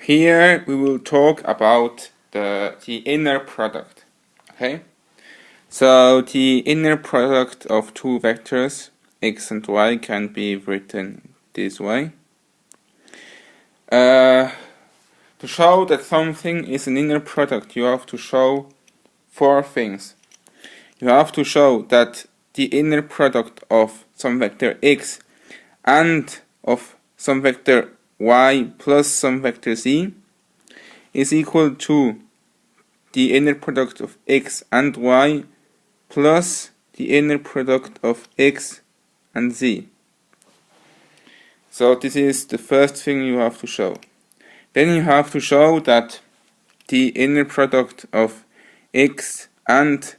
here we will talk about the inner product. Okay, so the inner product of two vectors x and y can be written this way. To show that something is an inner product, you have to show four things. You have to show that the inner product of some vector x and of some vector y plus some vector z is equal to the inner product of x and y plus the inner product of x and z. So this is the first thing you have to show. Then you have to show that the inner product of x and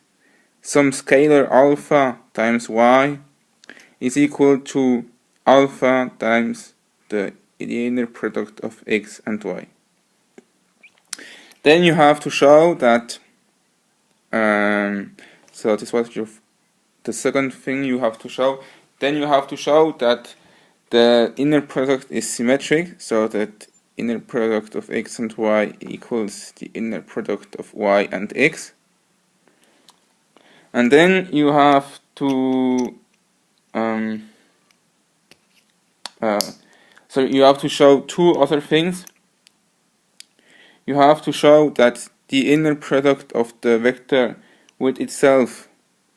some scalar alpha times y is equal to alpha times the inner product of x and y. Then you have to show that, so this was the second thing you have to show. Then you have to show that the inner product is symmetric, so that inner product of x and y equals the inner product of y and x. And then you have to so you have to show two other things. You have to show that the inner product of the vector with itself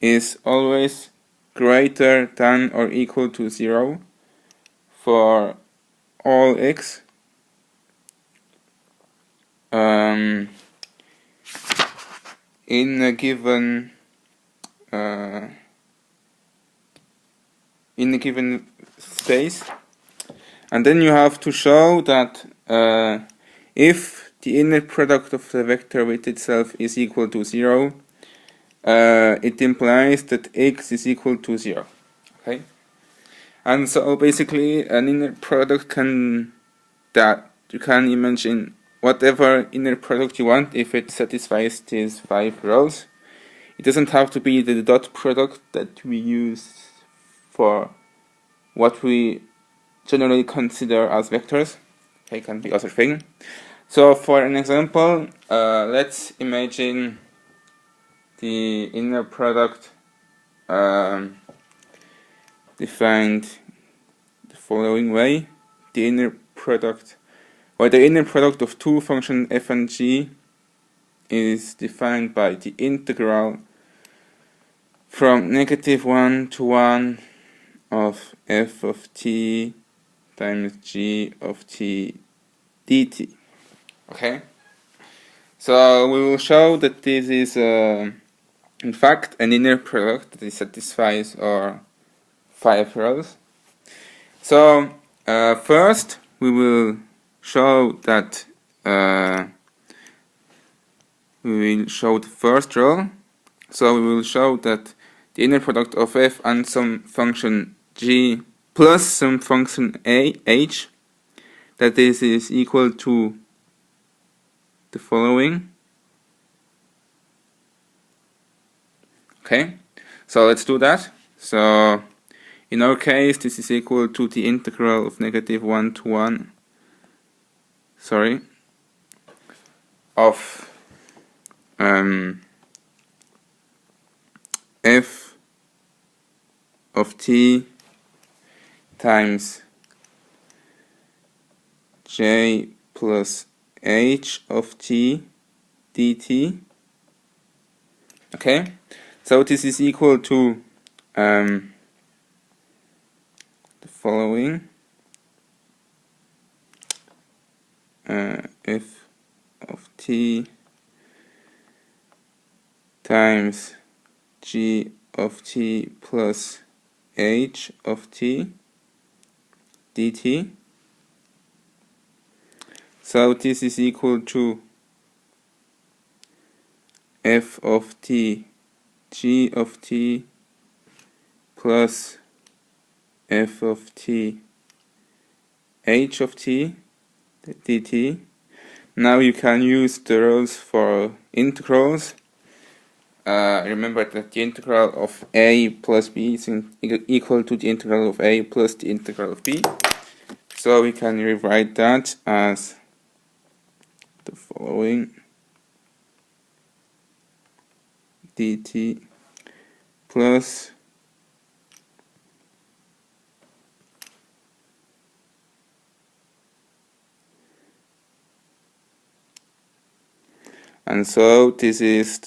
is always greater than or equal to 0 for all x. In a given space. And then you have to show that if the inner product of the vector with itself is equal to 0, it implies that x is equal to 0. Okay? And so basically an inner product that you can imagine whatever inner product you want if it satisfies these 5 rules. It doesn't have to be the dot product that we use for what we generally consider as vectors. It can be other thing. So for an example, let's imagine the inner product defined the following way. The inner product of two functions f and g is defined by the integral from -1 to 1 of f of t times g of t dt. Okay? So we will show that this is in fact an inner product that satisfies our 5 rules. So first we will show that we will show the first rule. So we will show that the inner product of f and some function g plus some function h, that this is equal to the following. Okay, so let's do that. So in our case this is equal to the integral of -1 to 1 of f of t times j plus h of t dt. Okay, so this is equal to the following. F of t times g of t plus h of t dt. So this is equal to f of t g of t plus f of t h of t dt. Now you can use the rules for integrals. Remember that the integral of a plus b is equal to the integral of a plus the integral of b. So we can rewrite that as the following dt plus and so this is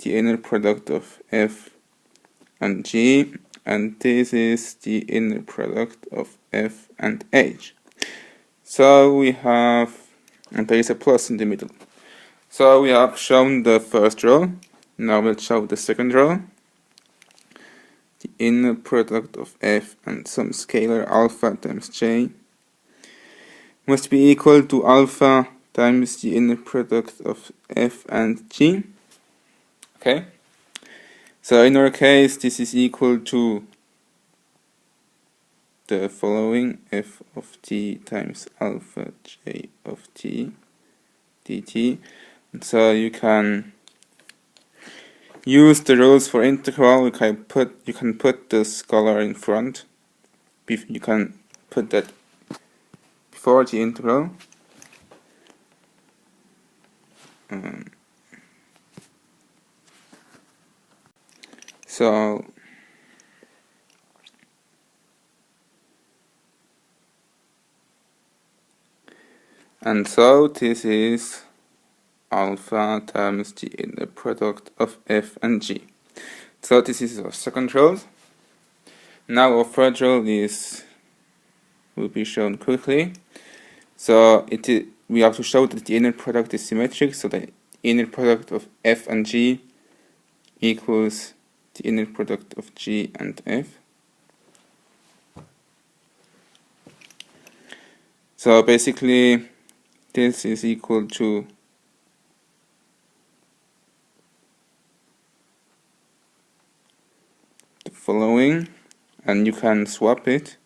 the inner product of f and g, and this is the inner product of f and h. So we have, and there is a plus in the middle. So we have shown the first row. Now we'll show the second row. The inner product of f and some scalar alpha times j must be equal to alpha times the inner product of f and g. Okay. So in our case, this is equal to the following f of t times alpha j of t dt. And so you can use the rules for integral. You can put the scalar in front. You can put that before the integral. So this is alpha times the inner product of f and g. So this is our second rule. Now our third rule will be shown quickly. So we have to show that the inner product is symmetric, so the inner product of f and g equals the inner product of g and f. So basically this is equal to the following, and you can swap it.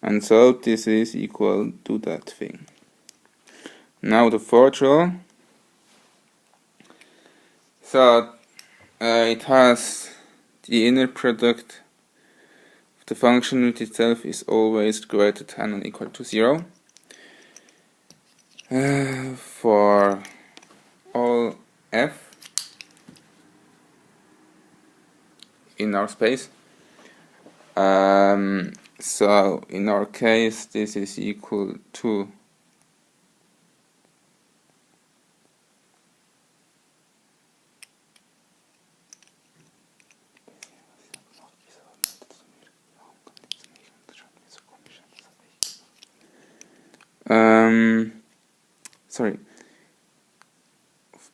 And so this is equal to that thing. Now the fourth rule. So it has the inner product of the function with itself is always greater than or equal to 0. For all f in our space. So in our case this is equal to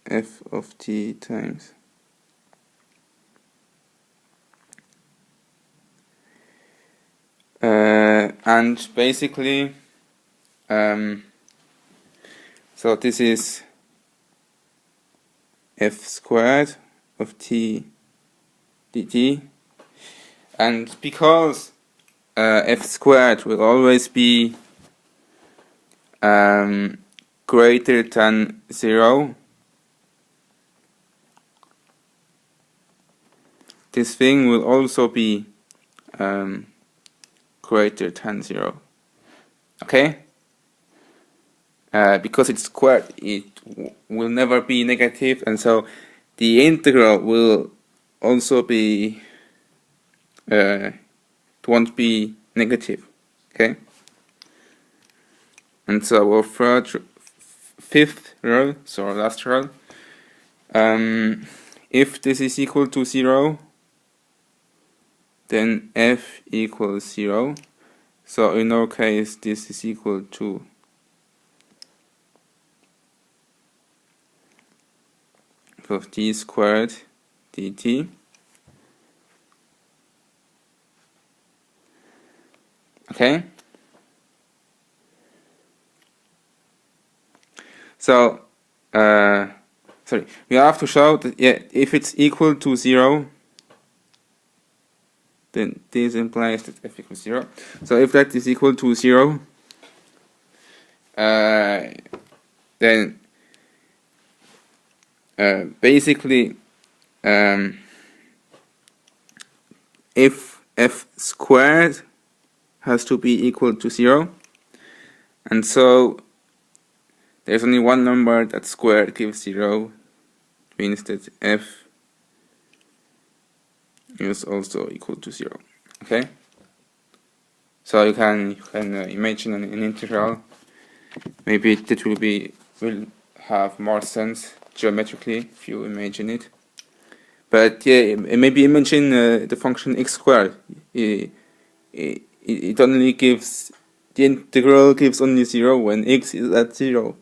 f of t times and basically so this is f squared of t dt, and because f squared will always be greater than 0, this thing will also be greater than 0. Okay? Because it's squared, it will never be negative, and so the integral will also be it won't be negative. Okay? And so our fifth row, so our last row, if this is equal to 0, then f equals 0. So in our case this is equal to f of t squared dt. Okay? So, sorry, we have to show that if it's equal to 0, then this implies that f equals 0. So if that is equal to 0, then basically if f squared has to be equal to 0, and so there's only one number that squared gives 0, means that f is also equal to 0. Okay, so you can imagine an integral. Maybe that will have more sense geometrically if you imagine it. But yeah, maybe imagine the function x squared. It only gives, the integral gives only 0 when x is at 0.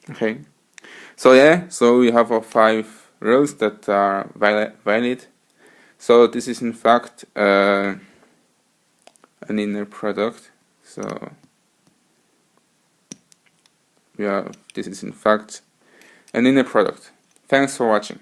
Okay, so yeah, so we have our 5 rules that are valid. So this is in fact an inner product. So this is in fact an inner product. Thanks for watching.